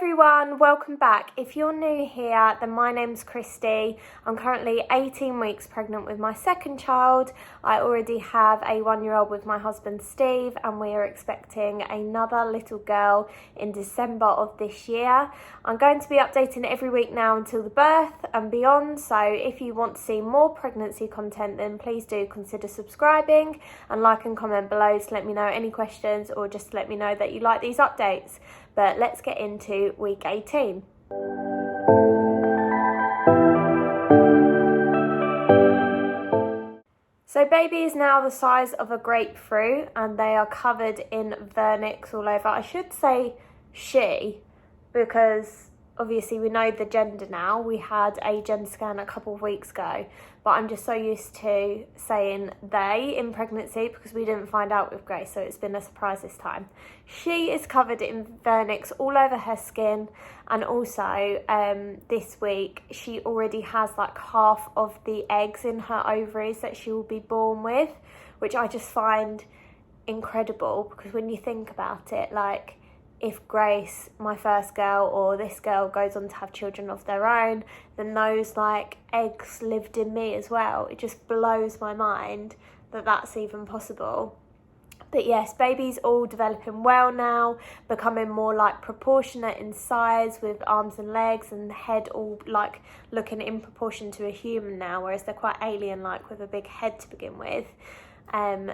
everyone, welcome back. If you're new here, then my name's Christie. I'm currently 18 weeks pregnant with my second child. I already have a 1-year-old with my husband Steve, and we are expecting another little girl in December of this year. I'm going to be updating every week now until the birth and beyond, so if you want to see more pregnancy content, then please do consider subscribing and like and comment below to let me know any questions or just to let me know that you like these updates. But let's get into week 18. So baby is now the size of a grapefruit and they are covered in vernix all over. I should say she, because obviously we know the gender now. We had a gender scan a couple of weeks ago, but I'm just so used to saying they in pregnancy because we didn't find out with Grace, so it's been a surprise this time. She is covered in vernix all over her skin, and also this week she already has like half of the eggs in her ovaries that she will be born with, which I just find incredible because when you think about it, like, if Grace, my first girl, or this girl goes on to have children of their own, then those like eggs lived in me as well. It just blows my mind that that's even possible. But yes, baby's all developing well now, becoming more like proportionate in size with arms and legs and head all like looking in proportion to a human now, whereas they're quite alien like with a big head to begin with.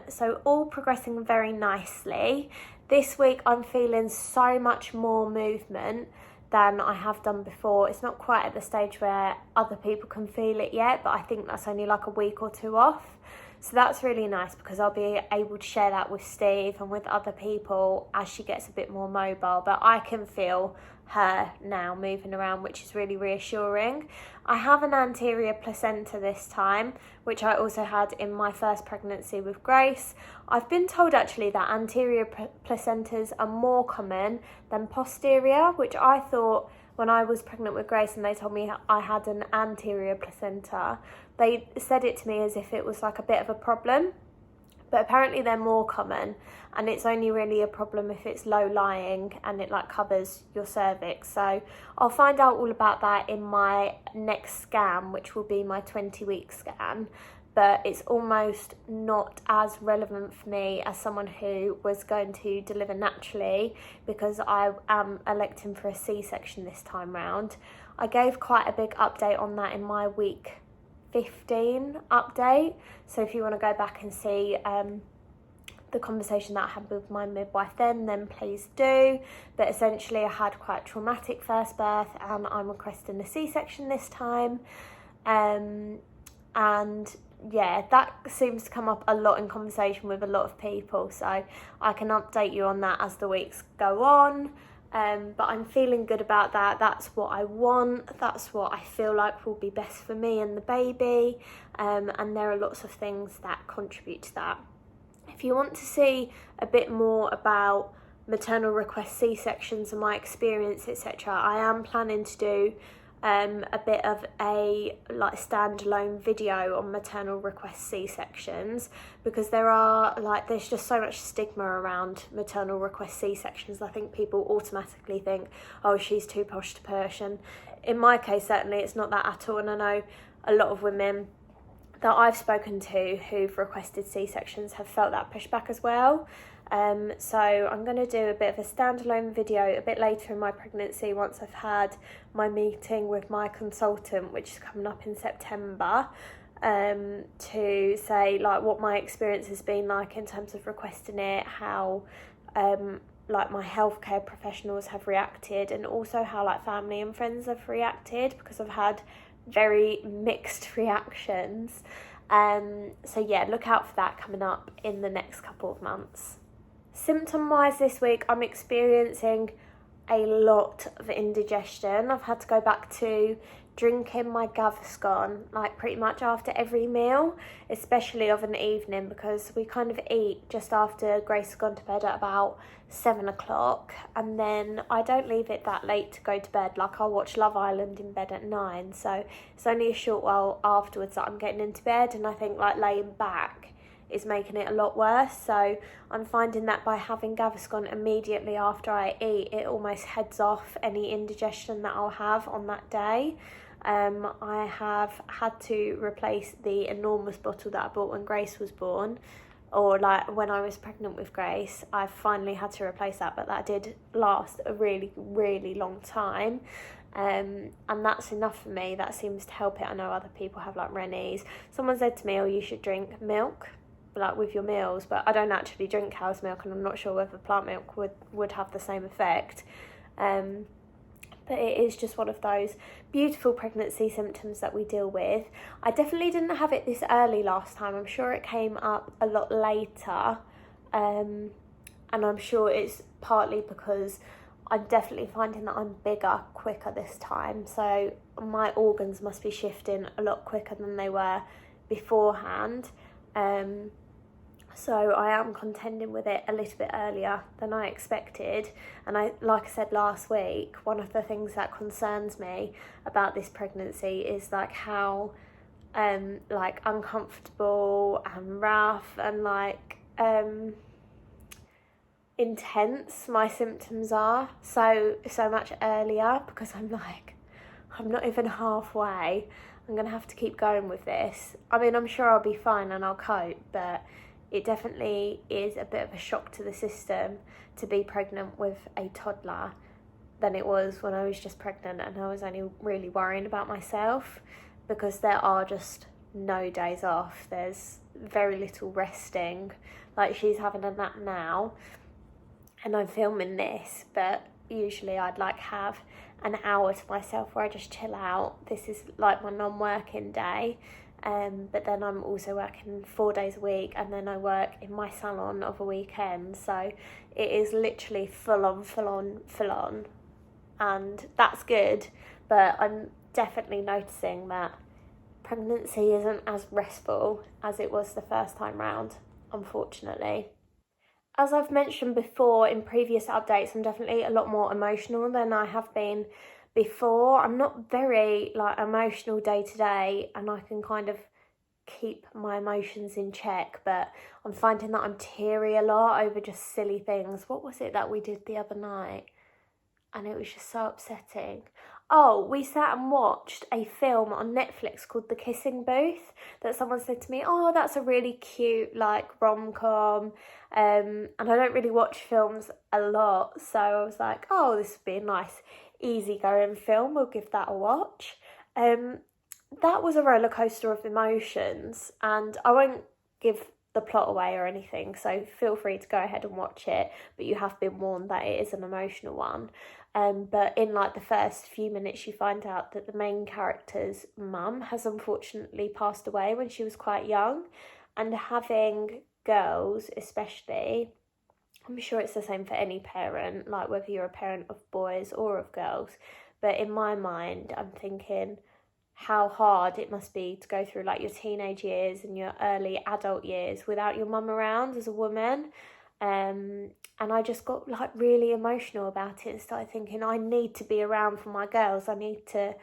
So all progressing very nicely. This week I'm feeling so much more movement than I have done before. It's not quite at the stage where other people can feel it yet, but I think that's only like a week or two off. So that's really nice because I'll be able to share that with Steve and with other people as she gets a bit more mobile. But I can feel her now moving around, which is really reassuring. I have an anterior placenta this time, which I also had in my first pregnancy with Grace. I've been told actually that anterior placentas are more common than posterior, which I thought when I was pregnant with Grace and they told me I had an anterior placenta, they said it to me as if it was like a bit of a problem. But apparently they're more common, and it's only really a problem if it's low lying and it like covers your cervix. So I'll find out all about that in my next scan, which will be my 20-week scan. But it's almost not as relevant for me as someone who was going to deliver naturally because I am electing for a C-section this time round. I gave quite a big update on that in my week 15 update, so if you want to go back and see the conversation that I had with my midwife then please do. But essentially I had quite a traumatic first birth and I'm requesting a C-section this time, and yeah, that seems to come up a lot in conversation with a lot of people, so I can update you on that as the weeks go on. But I'm feeling good about that. That's what I want. That's what I feel like will be best for me and the baby. And there are lots of things that contribute to that. If you want to see a bit more about maternal request C-sections and my experience, etc., I am planning to do a bit of a like standalone video on maternal request C-sections, because there's just so much stigma around maternal request C-sections. I think people automatically think, oh, she's too posh to push, and in my case certainly it's not that at all. And I know a lot of women that I've spoken to who've requested C-sections have felt that pushback as well. So I'm going to do a bit of a standalone video a bit later in my pregnancy once I've had my meeting with my consultant, which is coming up in September, to say like what my experience has been like in terms of requesting it, how like my healthcare professionals have reacted, and also how like family and friends have reacted, because I've had very mixed reactions. So yeah, look out for that coming up in the next couple of months. Symptom wise this week I'm experiencing a lot of indigestion. I've had to go back to drinking my Gaviscon like pretty much after every meal, especially of an evening, because we kind of eat just after Grace has gone to bed at about 7 o'clock, and then I don't leave it that late to go to bed. Like I'll watch Love Island in bed at 9, so it's only a short while afterwards that I'm getting into bed, and I think like laying back is making it a lot worse. So I'm finding that by having Gaviscon immediately after I eat, it almost heads off any indigestion that I'll have on that day. I have had to replace the enormous bottle that I bought when Grace was born, or like when I was pregnant with Grace. I finally had to replace that, but that did last a really, really long time. And that's enough for me. That seems to help it. I know other people have like Rennies. Someone said to me, oh, you should drink milk like with your meals, but I don't actually drink cow's milk, and I'm not sure whether plant milk would have the same effect. But it is just one of those beautiful pregnancy symptoms that we deal with. I definitely didn't have it this early last time. I'm sure it came up a lot later. And I'm sure it's partly because I'm definitely finding that I'm bigger quicker this time. So my organs must be shifting a lot quicker than they were beforehand. So I am contending with it a little bit earlier than I expected. And like I said last week, one of the things that concerns me about this pregnancy is like how like uncomfortable and rough and like intense my symptoms are so much earlier, because I'm like, I'm not even halfway. I'm gonna have to keep going with this. I mean, I'm sure I'll be fine and I'll cope, but it definitely is a bit of a shock to the system to be pregnant with a toddler than it was when I was just pregnant and I was only really worrying about myself, because there are just no days off. There's very little resting. Like, she's having a nap now and I'm filming this, but usually I'd like have an hour to myself where I just chill out. This is like my non-working day. But then I'm also working 4 days a week, and then I work in my salon of a weekend. So it is literally full on. And that's good. But I'm definitely noticing that pregnancy isn't as restful as it was the first time round, unfortunately. As I've mentioned before in previous updates, I'm definitely a lot more emotional than I have been before. I'm not very like emotional day to day, and I can kind of keep my emotions in check, but I'm finding that I'm teary a lot over just silly things. What was it that we did the other night? And it was just so upsetting. Oh, we sat and watched a film on Netflix called The Kissing Booth that someone said to me, oh, that's a really cute like rom-com. And I don't really watch films a lot, so I was like, oh, this would be a nice easygoing film, we'll give that a watch. That was a roller coaster of emotions, and I won't give the plot away or anything, so feel free to go ahead and watch it, but you have been warned that it is an emotional one. But in like the first few minutes you find out that the main character's mum has unfortunately passed away when she was quite young, and having girls especially, I'm sure it's the same for any parent, like whether you're a parent of boys or of girls, but in my mind I'm thinking how hard it must be to go through like your teenage years and your early adult years without your mum around as a woman. And I just got like really emotional about it and started thinking, I need to be around for my girls. I need to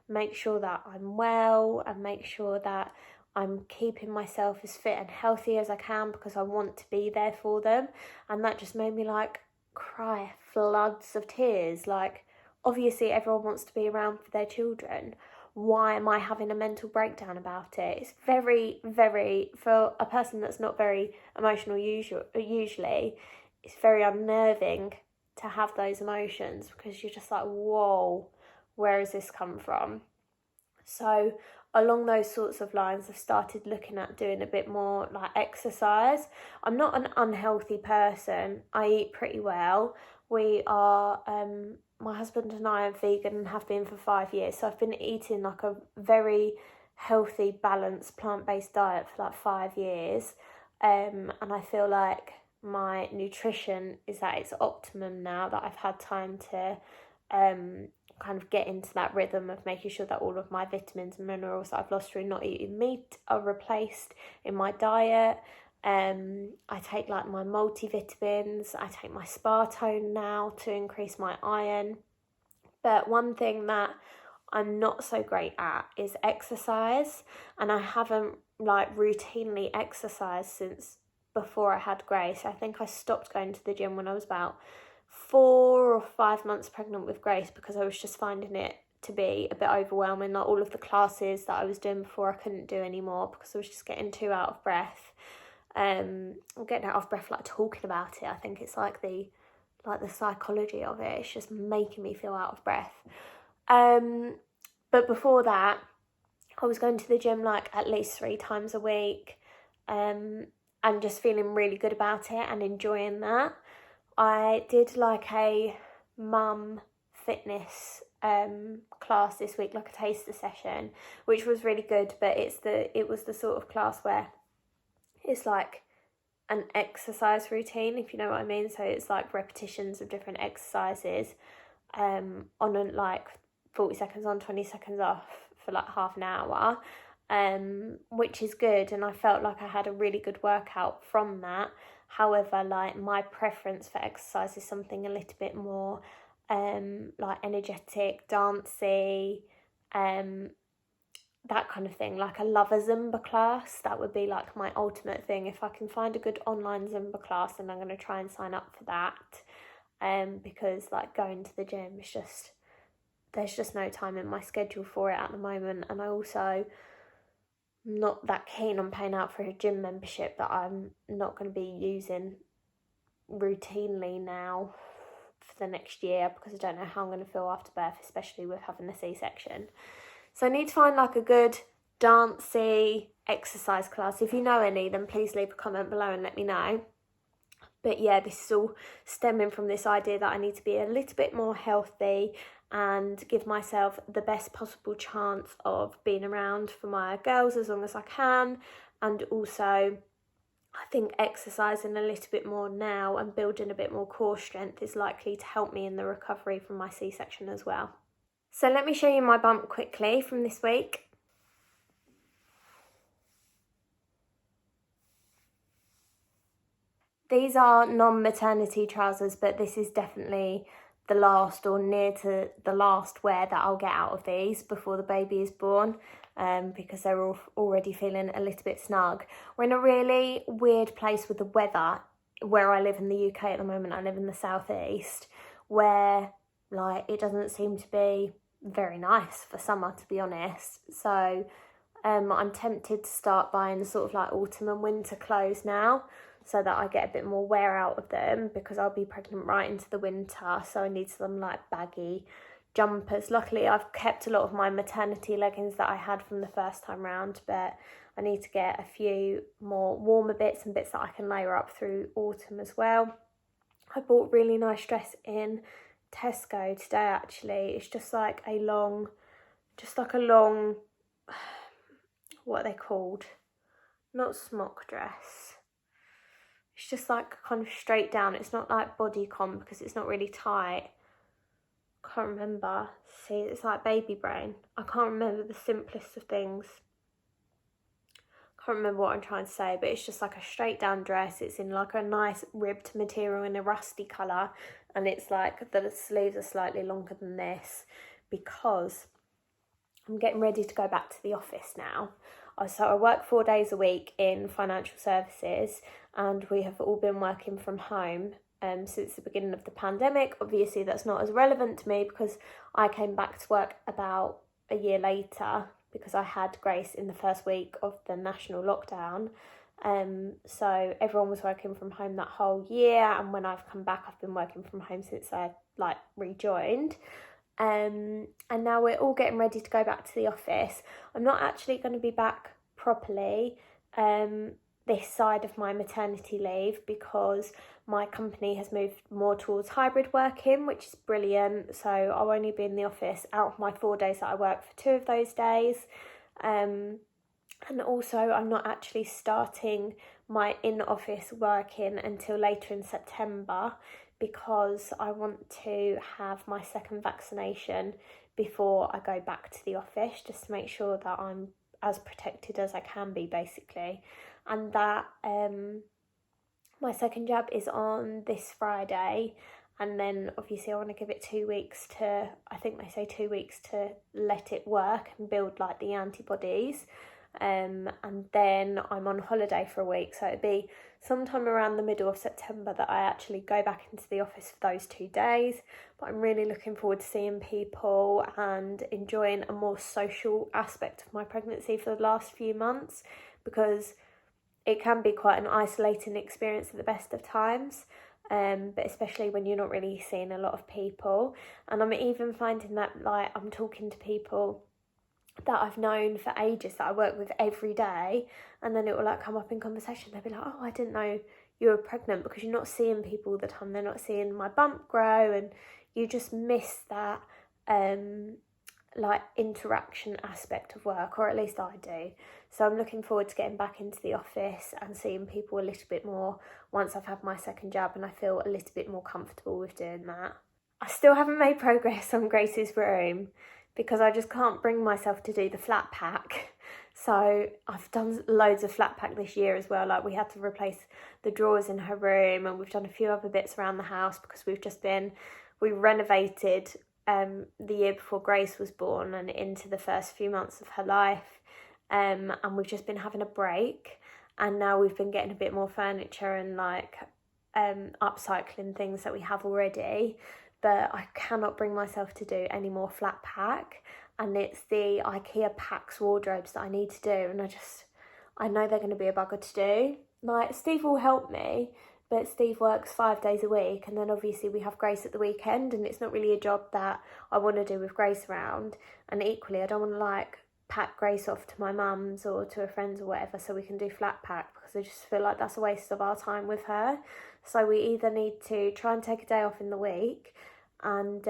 make sure that I'm well and make sure that I'm keeping myself as fit and healthy as I can, because I want to be there for them. And that just made me like cry floods of tears. Like, obviously everyone wants to be around for their children. Why am I having a mental breakdown about it? It's very, very, for a person that's not very emotional usually, it's very unnerving to have those emotions, because you're just like, whoa, where has this come from? So along those sorts of lines, I've started looking at doing a bit more like exercise. I'm not an unhealthy person. I eat pretty well. We are, my husband and I are vegan and have been for 5 years. So I've been eating like a very healthy, balanced, plant-based diet for like 5 years. And I feel like my nutrition is at its optimum now that I've had time to kind of get into that rhythm of making sure that all of my vitamins and minerals that I've lost through not eating meat are replaced in my diet. I take like my multivitamins, I take my Spartone now to increase my iron. But one thing that I'm not so great at is exercise, and I haven't like routinely exercised since before I had Grace. I think I stopped going to the gym when I was about 4 or 5 months pregnant with Grace because I was just finding it to be a bit overwhelming. Like all of the classes that I was doing before I couldn't do anymore because I was just getting too out of breath. I'm getting out of breath like talking about it. I think it's like the psychology of it. It's just making me feel out of breath. But before that, I was going to the gym like at least 3 times a week, and just feeling really good about it and enjoying that. I did like a mum fitness class this week, like a taster session, which was really good, but it was the sort of class where it's like an exercise routine, if you know what I mean. So it's like repetitions of different exercises on like 40 seconds on, 20 seconds off for like half an hour, which is good, and I felt like I had a really good workout from that. However, like my preference for exercise is something a little bit more like energetic, dancey, that kind of thing. Like I love a Zumba class. That would be like my ultimate thing. If I can find a good online Zumba class, then I'm going to try and sign up for that, because like going to the gym is just, there's just no time in my schedule for it at the moment, and I also not that keen on paying out for a gym membership that I'm not going to be using routinely now for the next year, because I don't know how I'm going to feel after birth, especially with having a C-section. So I need to find like a good dancey exercise class. If you know any, then please leave a comment below and let me know. But yeah, this is all stemming from this idea that I need to be a little bit more healthy and give myself the best possible chance of being around for my girls as long as I can. And also, I think exercising a little bit more now and building a bit more core strength is likely to help me in the recovery from my C-section as well. So let me show you my bump quickly from this week. These are non-maternity trousers, but this is definitely the last or near to the last wear that I'll get out of these before the baby is born, because they're all already feeling a little bit snug. We're in a really weird place with the weather where I live in the UK at the moment. I live in the southeast, where like it doesn't seem to be very nice for summer, to be honest. So I'm tempted to start buying sort of like autumn and winter clothes now, so that I get a bit more wear out of them, because I'll be pregnant right into the winter, so I need some like baggy jumpers. Luckily I've kept a lot of my maternity leggings that I had from the first time round, but I need to get a few more warmer bits and bits that I can layer up through autumn as well. I bought a really nice dress in Tesco today actually. It's just like a long, what are they called? Not smock dress. It's just like kind of straight down. It's not like bodycon because it's not really tight. Can't remember. See, it's like baby brain. I can't remember the simplest of things. Can't remember what I'm trying to say, but it's just like a straight down dress. It's in like a nice ribbed material in a rusty colour, and it's like the sleeves are slightly longer than this because I'm getting ready to go back to the office now. So I work 4 days a week in financial services, and we have all been working from home since the beginning of the pandemic. Obviously that's not as relevant to me because I came back to work about a year later because I had Grace in the first week of the national lockdown. So everyone was working from home that whole year, and when I've come back I've been working from home since I like rejoined. And now we're all getting ready to go back to the office. I'm not actually going to be back properly this side of my maternity leave because my company has moved more towards hybrid working, which is brilliant. So I'll only be in the office out of my 4 days that I work for 2 of those days. And also I'm not actually starting my in-office working until later in September, because I want to have my second vaccination before I go back to the office, just to make sure that I'm as protected as I can be, basically. And that my second jab is on this Friday, and then obviously I want to give it 2 weeks to, I think they say 2 weeks to let it work and build like the antibodies. and then I'm on holiday for a week, so it'd be sometime around the middle of September that I actually go back into the office for those 2 days. But I'm really looking forward to seeing people and enjoying a more social aspect of my pregnancy for the last few months, because it can be quite an isolating experience at the best of times, but especially when you're not really seeing a lot of people. And I'm even finding that, like, I'm talking to people that I've known for ages, that I work with every day, and then it will like come up in conversation. They'll be like, oh, I didn't know you were pregnant, because you're not seeing people all the time. They're not seeing my bump grow, and you just miss that like interaction aspect of work, or at least I do. So I'm looking forward to getting back into the office and seeing people a little bit more once I've had my second jab, and I feel a little bit more comfortable with doing that. I still haven't made progress on Grace's room because I just can't bring myself to do the flat pack. So I've done loads of flat pack this year as well. Like, we had to replace the drawers in her room, and we've done a few other bits around the house because we renovated the year before Grace was born and into the first few months of her life. And we've just been having a break, and now we've been getting a bit more furniture and like upcycling things that we have already. But I cannot bring myself to do any more flat pack, and it's the IKEA Pax wardrobes that I need to do, and I know they're going to be a bugger to do. Like, Steve will help me, but Steve works 5 days a week, and then obviously we have Grace at the weekend, and it's not really a job that I want to do with Grace around. And equally, I don't want to like pack Grace off to my mum's or to her friends or whatever so we can do flat pack, because I just feel like that's a waste of our time with her. So we either need to try and take a day off in the week, and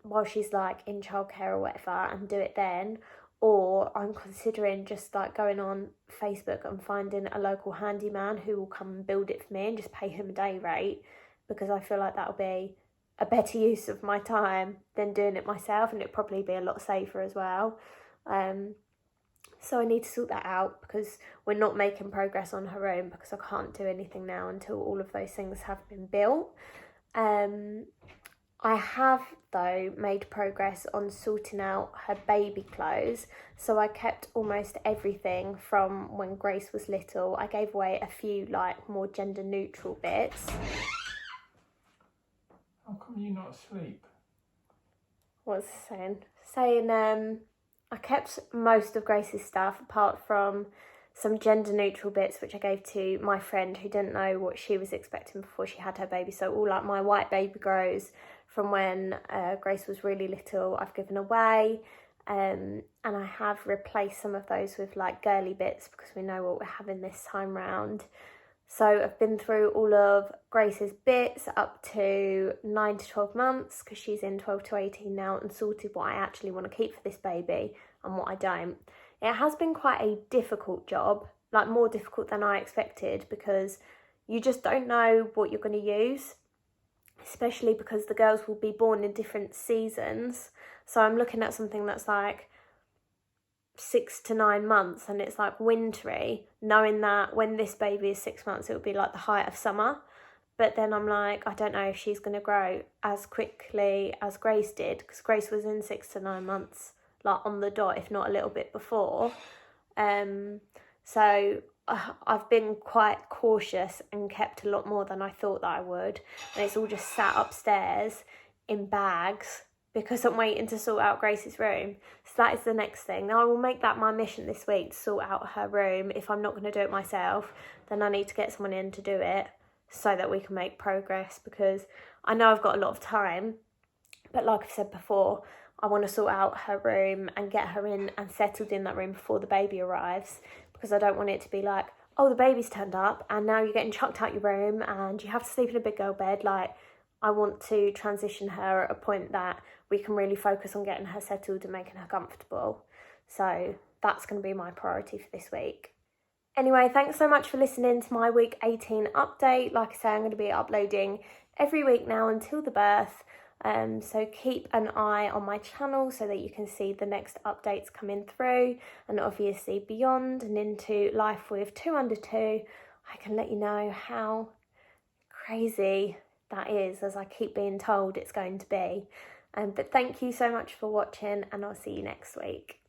while she's like in childcare or whatever, and do it then, or I'm considering just like going on Facebook and finding a local handyman who will come and build it for me and just pay him a day rate, because I feel like that'll be a better use of my time than doing it myself, and it'd probably be a lot safer as well. So I need to sort that out, because we're not making progress on her own, because I can't do anything now until all of those things have been built. I have, though, made progress on sorting out her baby clothes. So I kept almost everything from when Grace was little. I gave away a few, like, more gender neutral bits. How come you not asleep? What's it saying? Saying, I kept most of Grace's stuff, apart from some gender neutral bits which I gave to my friend who didn't know what she was expecting before she had her baby. So all like my white baby grows from when Grace was really little, I've given away, and I have replaced some of those with like girly bits, because we know what we're having this time round. So I've been through all of Grace's bits up to 9 to 12 months, because she's in 12 to 18 now, and sorted what I actually want to keep for this baby and what I don't. It has been quite a difficult job, like more difficult than I expected, because you just don't know what you're going to use, especially because the girls will be born in different seasons. So I'm looking at something that's like 6 to 9 months, and it's like wintry, knowing that when this baby is 6 months, it will be like the height of summer. But then I'm like, I don't know if she's going to grow as quickly as Grace did, because Grace was in 6 to 9 months, like on the dot, if not a little bit before. So I've been quite cautious and kept a lot more than I thought that I would. And it's all just sat upstairs in bags, because I'm waiting to sort out Grace's room. So that is the next thing. Now I will make that my mission this week, to sort out her room. If I'm not going to do it myself, then I need to get someone in to do it, so that we can make progress, because I know I've got a lot of time, but like I've said before, I want to sort out her room and get her in and settled in that room before the baby arrives, because I don't want it to be like, oh, the baby's turned up and now you're getting chucked out your room and you have to sleep in a big girl bed. Like, I want to transition her at a point that we can really focus on getting her settled and making her comfortable. So that's going to be my priority for this week. Anyway, thanks so much for listening to my week 18 update. Like I say, I'm going to be uploading every week now until the birth. So keep an eye on my channel so that you can see the next updates coming through, and obviously beyond and into life with 2 under 2, I can let you know how crazy that is, as I keep being told it's going to be. But thank you so much for watching, and I'll see you next week.